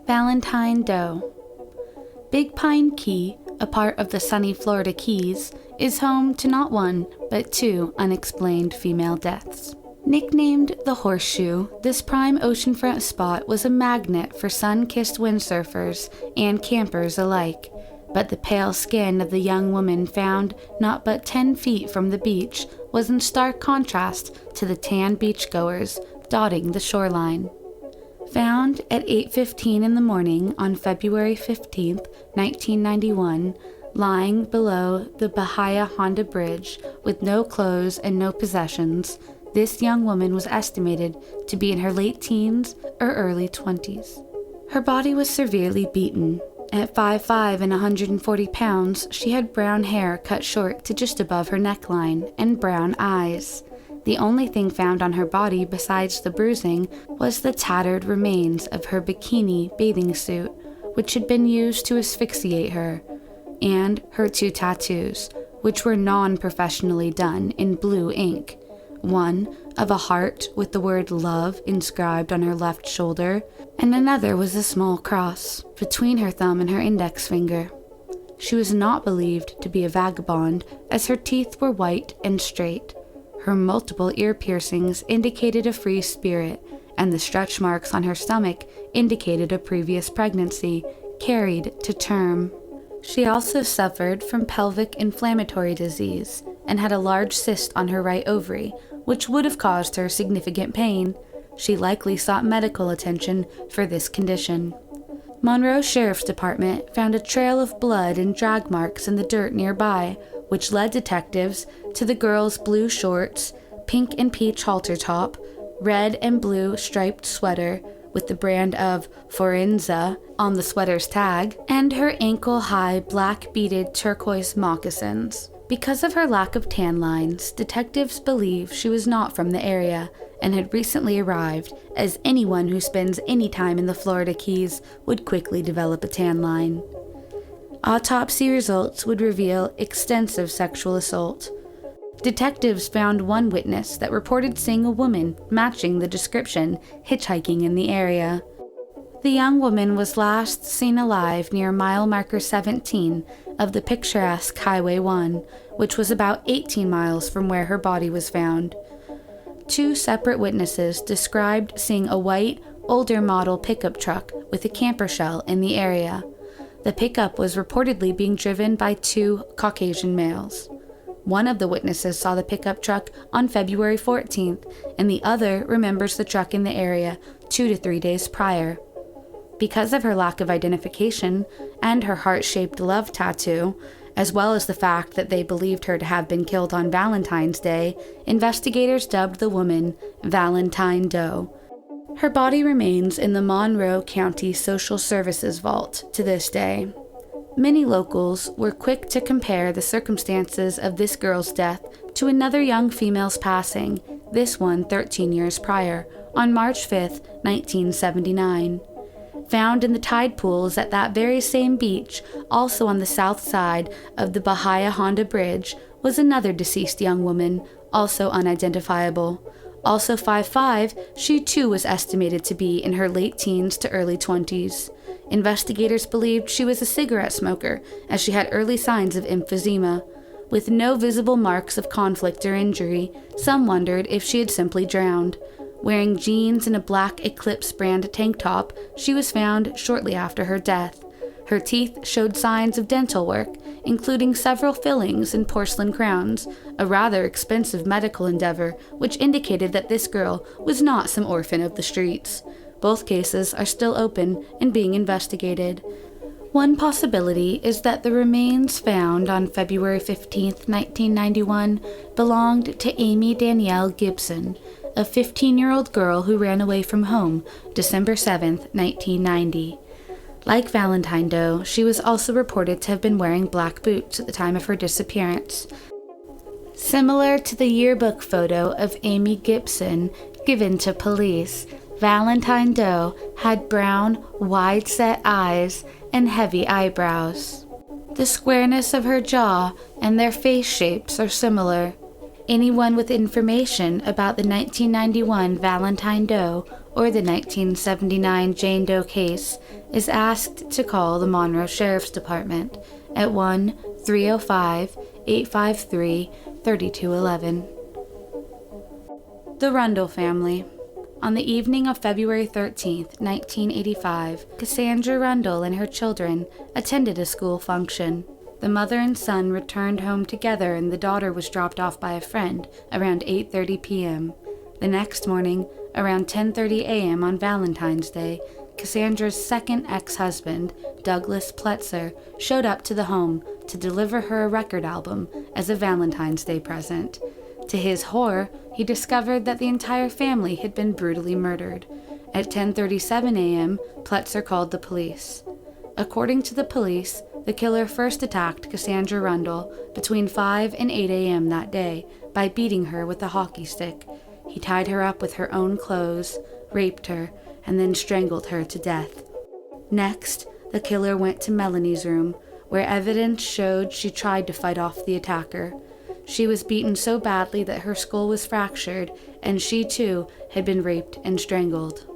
Valentine Doe. Big Pine Key, a part of the sunny Florida Keys, is home to not one, but two unexplained female deaths. Nicknamed the Horseshoe, this prime oceanfront spot was a magnet for sun-kissed windsurfers and campers alike, but the pale skin of the young woman found not but 10 feet from the beach was in stark contrast to the tan beachgoers dotting the shoreline. Found at 8:15 in the morning on February 15, 1991, lying below the Bahia Honda Bridge with no clothes and no possessions, this young woman was estimated to be in her late teens or early 20s. Her body was severely beaten. At 5'5" and 140 pounds, she had brown hair cut short to just above her neckline and brown eyes. The only thing found on her body besides the bruising was the tattered remains of her bikini bathing suit, which had been used to asphyxiate her, and her 2 tattoos, which were non-professionally done in blue ink. One of a heart with the word love inscribed on her left shoulder, and another was a small cross between her thumb and her index finger. She was not believed to be a vagabond, as her teeth were white and straight. Her multiple ear piercings indicated a free spirit, and the stretch marks on her stomach indicated a previous pregnancy, carried to term. She also suffered from pelvic inflammatory disease and had a large cyst on her right ovary, which would have caused her significant pain. She likely sought medical attention for this condition. MONROE Sheriff's Department found a trail of blood and drag marks in the dirt nearby, which led detectives to the girl's blue shorts, pink and peach halter top, red and blue striped sweater with the brand of Forenza on the sweater's tag, and her ankle-high black beaded turquoise moccasins. Because of her lack of tan lines, detectives believe she was not from the area and had recently arrived, as anyone who spends any time in the Florida Keys would quickly develop a tan line. Autopsy results would reveal extensive sexual assault. Detectives found one witness that reported seeing a woman matching the description hitchhiking in the area. The young woman was last seen alive near mile marker 17 of the picturesque Highway 1, which was about 18 miles from where her body was found. 2 separate witnesses described seeing a white, older model pickup truck with a camper shell in the area. The pickup was reportedly being driven by 2 Caucasian males. One of the witnesses saw the pickup truck on February 14th, and the other remembers the truck in the area 2 to 3 days prior. Because of her lack of identification and her heart-shaped love tattoo, as well as the fact that they believed her to have been killed on Valentine's Day, investigators dubbed the woman Valentine Doe. Her body remains in the Monroe County Social Services Vault to this day. Many locals were quick to compare the circumstances of this girl's death to another young female's passing, this one 13 years prior, on March 5, 1979. Found in the tide pools at that very same beach, also on the south side of the Bahia Honda Bridge, was another deceased young woman, also unidentifiable. Also 5'5", she too was estimated to be in her late teens to early 20s. Investigators believed she was a cigarette smoker, as she had early signs of emphysema. With no visible marks of conflict or injury, some wondered if she had simply drowned. Wearing jeans and a black Eclipse brand tank top, she was found shortly after her death. Her teeth showed signs of dental work, including several fillings and porcelain crowns, a rather expensive medical endeavor which indicated that this girl was not some orphan of the streets. Both cases are still open and being investigated. One possibility is that the remains found on February 15, 1991, belonged to Amy Danielle Gibson, a 15-year-old girl who ran away from home December 7, 1990. Like Valentine Doe, she was also reported to have been wearing black boots at the time of her disappearance. Similar to the yearbook photo of Amy Gibson given to police, Valentine Doe had brown, wide-set eyes and heavy eyebrows. The squareness of her jaw and their face shapes are similar. Anyone with information about the 1991 Valentine Doe or the 1979 Jane Doe case, is asked to call the MONROE Sheriff's Department at 1-305-853-3211. The Rundle Family. On the evening of February 13, 1985, Cassandra Rundle and her children attended a school function. The mother and son returned home together and the daughter was dropped off by a friend around 8:30 p.m. The next morning, around 10:30 a.m. on Valentine's Day, Cassandra's second ex-husband, Douglas Pletzer, showed up to the home to deliver her a record album as a Valentine's Day present. To his horror, he discovered that the entire family had been brutally murdered. At 10:37 a.m., Pletzer called the police. According to the police, the killer first attacked Cassandra Rundle between 5 and 8 a.m. that day by beating her with a hockey stick. He tied her up with her own clothes, raped her, and then strangled her to death. Next, the killer went to Melanie's room, where evidence showed she tried to fight off the attacker. She was beaten so badly that her skull was fractured, and she too had been raped and strangled.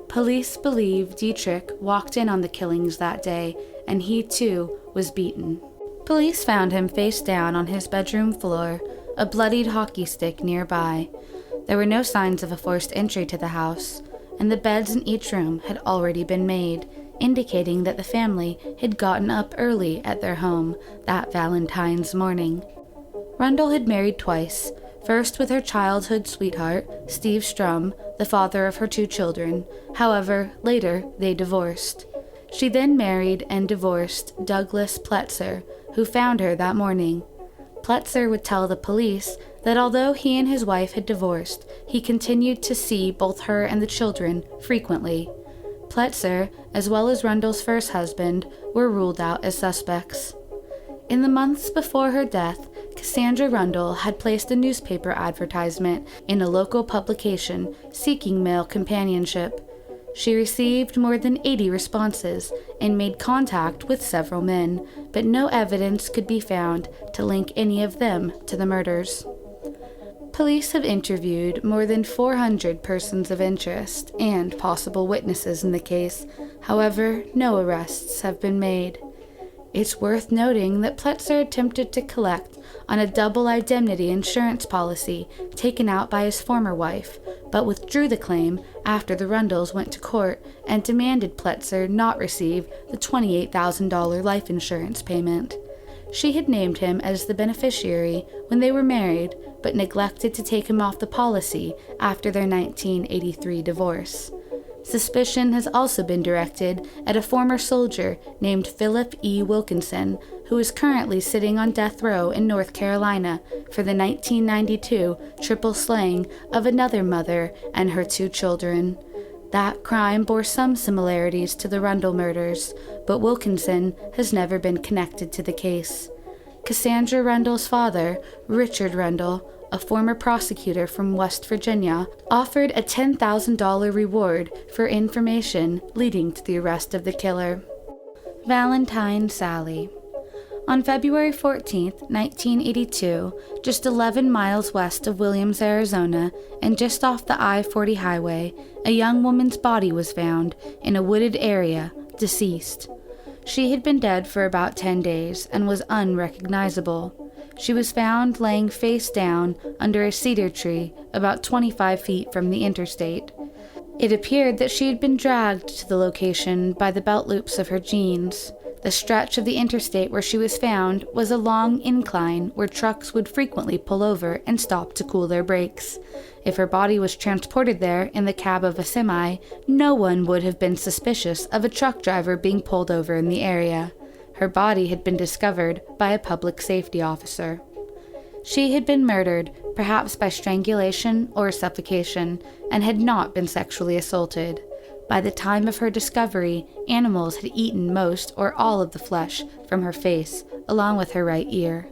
Police believe Dietrich walked in on the killings that day, and he too was beaten. Police found him face down on his bedroom floor, a bloodied hockey stick nearby. There were no signs of a forced entry to the house, and the beds in each room had already been made, indicating that the family had gotten up early at their home that Valentine's morning. Rundle had married twice, first with her childhood sweetheart, Steve Strum, the father of her 2 children. However, later they divorced. She then married and divorced Douglas Pletzer, who found her that morning. Pletzer would tell the police that although he and his wife had divorced, he continued to see both her and the children frequently. Pletzer, as well as Rundle's first husband, were ruled out as suspects. In the months before her death, Cassandra Rundle had placed a newspaper advertisement in a local publication seeking male companionship. She received more than 80 responses and made contact with several men, but no evidence could be found to link any of them to the murders. Police have interviewed more than 400 persons of interest and possible witnesses in the case. However, no arrests have been made. It's worth noting that Pletzer attempted to collect on a double indemnity insurance policy taken out by his former wife, but withdrew the claim after the Rundles went to court and demanded Pletzer not receive the $28,000 life insurance payment. She had named him as the beneficiary when they were married, but neglected to take him off the policy after their 1983 divorce. Suspicion has also been directed at a former soldier named Philip E. Wilkinson, who is currently sitting on death row in North Carolina for the 1992 triple slaying of another mother and her 2 children. That crime bore some similarities to the Rundle murders, but Wilkinson has never been connected to the case. Cassandra Rundle's father, Richard Rundle, a former prosecutor from West Virginia, offered a $10,000 reward for information leading to the arrest of the killer. Valentine Sally. On February 14, 1982, just 11 miles west of Williams, Arizona, and just off the I-40 highway, a young woman's body was found in a wooded area, deceased. She had been dead for about 10 days and was unrecognizable. She was found laying face down under a cedar tree about 25 feet from the interstate. It appeared that she had been dragged to the location by the belt loops of her jeans. The stretch of the interstate where she was found was a long incline where trucks would frequently pull over and stop to cool their brakes. If her body was transported there in the cab of a semi, no one would have been suspicious of a truck driver being pulled over in the area. Her body had been discovered by a public safety officer. She had been murdered, perhaps by strangulation or suffocation, and had not been sexually assaulted. By the time of her discovery, animals had eaten most or all of the flesh from her face, along with her right ear.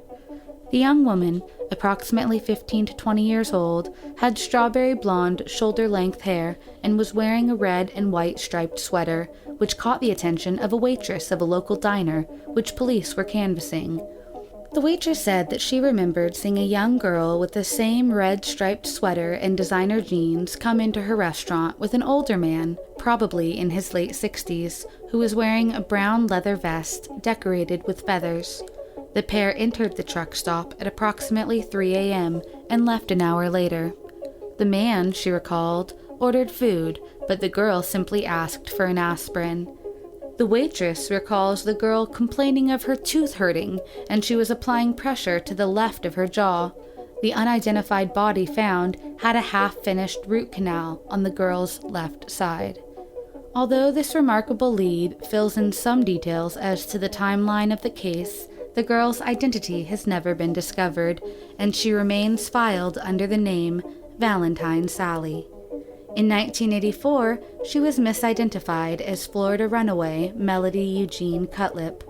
The young woman, approximately 15 to 20 years old, had strawberry blonde, shoulder-length hair and was wearing a red and white striped sweater, which caught the attention of a waitress of a local diner, which police were canvassing. The waitress said that she remembered seeing a young girl with the same red striped sweater and designer jeans come into her restaurant with an older man, probably in his late 60s, who was wearing a brown leather vest decorated with feathers. The pair entered the truck stop at approximately 3 a.m. and left an hour later. The man, she recalled, ordered food, but the girl simply asked for an aspirin. The waitress recalls the girl complaining of her tooth hurting, and she was applying pressure to the left of her jaw. The unidentified body found had a half-finished root canal on the girl's left side. Although this remarkable lead fills in some details as to the timeline of the case, the girl's identity has never been discovered, and she remains filed under the name Valentine Sally. In 1984, she was misidentified as Florida runaway Melody Eugene Cutlip.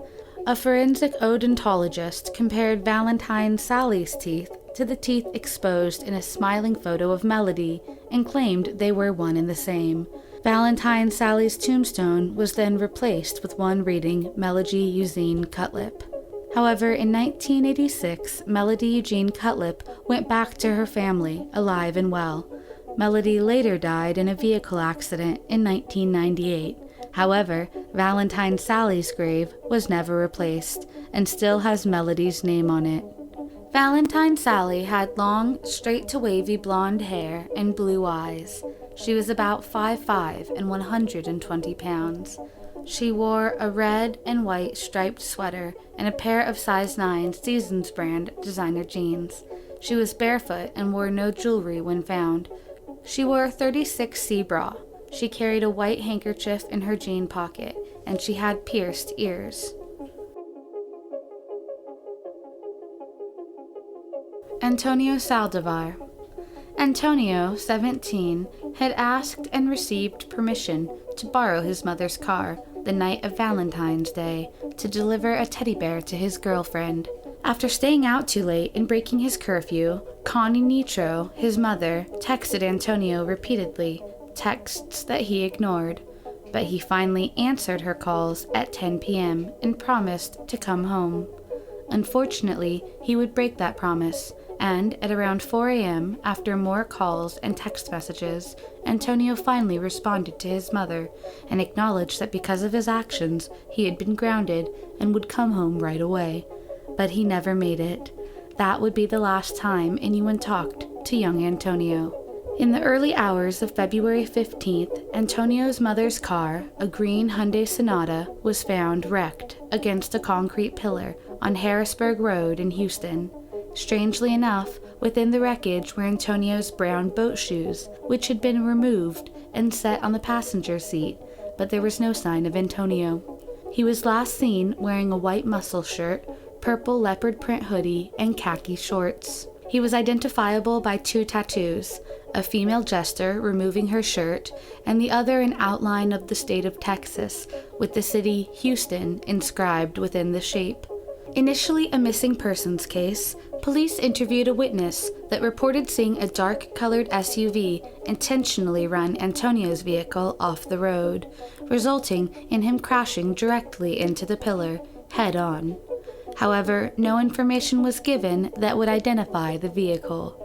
A forensic odontologist compared Valentine Sally's teeth to the teeth exposed in a smiling photo of Melody and claimed they were one and the same. Valentine Sally's tombstone was then replaced with one reading Melody Eugene Cutlip. However, in 1986, Melody Eugene Cutlip went back to her family, alive and well. Melody later died in a vehicle accident in 1998. However, Valentine Sally's grave was never replaced and still has Melody's name on it. Valentine Sally had long, straight-to-wavy blonde hair and blue eyes. She was about 5'5" and 120 pounds. She wore a red and white striped sweater and a pair of size 9 Seasons brand designer jeans. She was barefoot and wore no jewelry when found. She wore a 36C bra. She carried a white handkerchief in her jean pocket, and she had pierced ears. Antonio Saldivar. Antonio, 17, had asked and received permission to borrow his mother's car the night of Valentine's Day to deliver a teddy bear to his girlfriend. After staying out too late and breaking his curfew, Connie Nitro, his mother, texted Antonio repeatedly, texts that he ignored, but he finally answered her calls at 10 p.m. and promised to come home. Unfortunately, he would break that promise, and at around 4 a.m., after more calls and text messages, Antonio finally responded to his mother and acknowledged that because of his actions, he had been grounded and would come home right away. But he never made it. That would be the last time anyone talked to young Antonio. In the early hours of February 15th, Antonio's mother's car, a green Hyundai Sonata, was found wrecked against a concrete pillar on Harrisburg Road in Houston. Strangely enough, within the wreckage were Antonio's brown boat shoes, which had been removed and set on the passenger seat, but there was no sign of Antonio. He was last seen wearing a white muscle shirt, purple leopard print hoodie, and khaki shorts. He was identifiable by 2 tattoos, a female jester removing her shirt, and the other an outline of the state of Texas, with the city Houston inscribed within the shape. Initially a missing persons case, police interviewed a witness that reported seeing a dark-colored SUV intentionally run Antonio's vehicle off the road, resulting in him crashing directly into the pillar, head-on. However, no information was given that would identify the vehicle.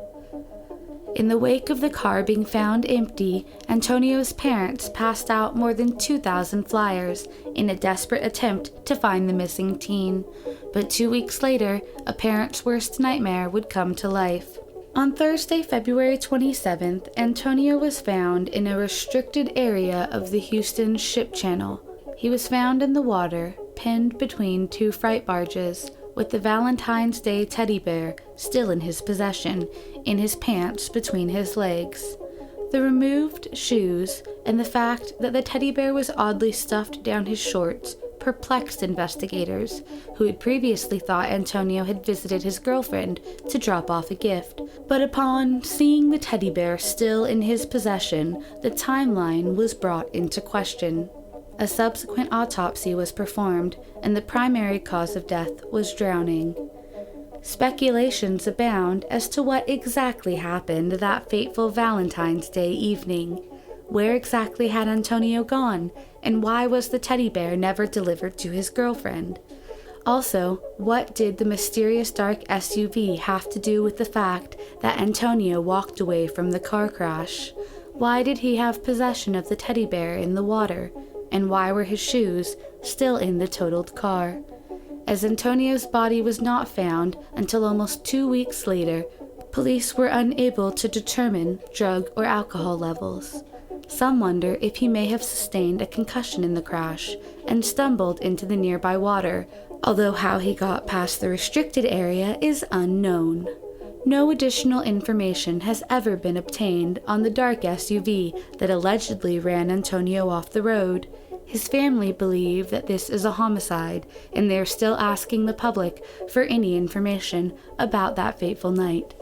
In the wake of the car being found empty, Antonio's parents passed out more than 2,000 flyers in a desperate attempt to find the missing teen. But 2 weeks later, a parent's worst nightmare would come to life. On Thursday, February 27th, Antonio was found in a restricted area of the Houston Ship Channel. He was found in the water, pinned between 2 freight barges, with the Valentine's Day teddy bear still in his possession, in his pants between his legs. The removed shoes and the fact that the teddy bear was oddly stuffed down his shorts perplexed investigators, who had previously thought Antonio had visited his girlfriend to drop off a gift. But upon seeing the teddy bear still in his possession, the timeline was brought into question. A subsequent autopsy was performed, and the primary cause of death was drowning. Speculations abound as to what exactly happened that fateful Valentine's Day evening. Where exactly had Antonio gone, and why was the teddy bear never delivered to his girlfriend? Also, what did the mysterious dark SUV have to do with the fact that Antonio walked away from the car crash? Why did he have possession of the teddy bear in the water? And why were his shoes still in the totaled car? As Antonio's body was not found until almost 2 weeks later, police were unable to determine drug or alcohol levels. Some wonder if he may have sustained a concussion in the crash and stumbled into the nearby water, although how he got past the restricted area is unknown. No additional information has ever been obtained on the dark SUV that allegedly ran Antonio off the road. His family believe that this is a homicide, and they are still asking the public for any information about that fateful night.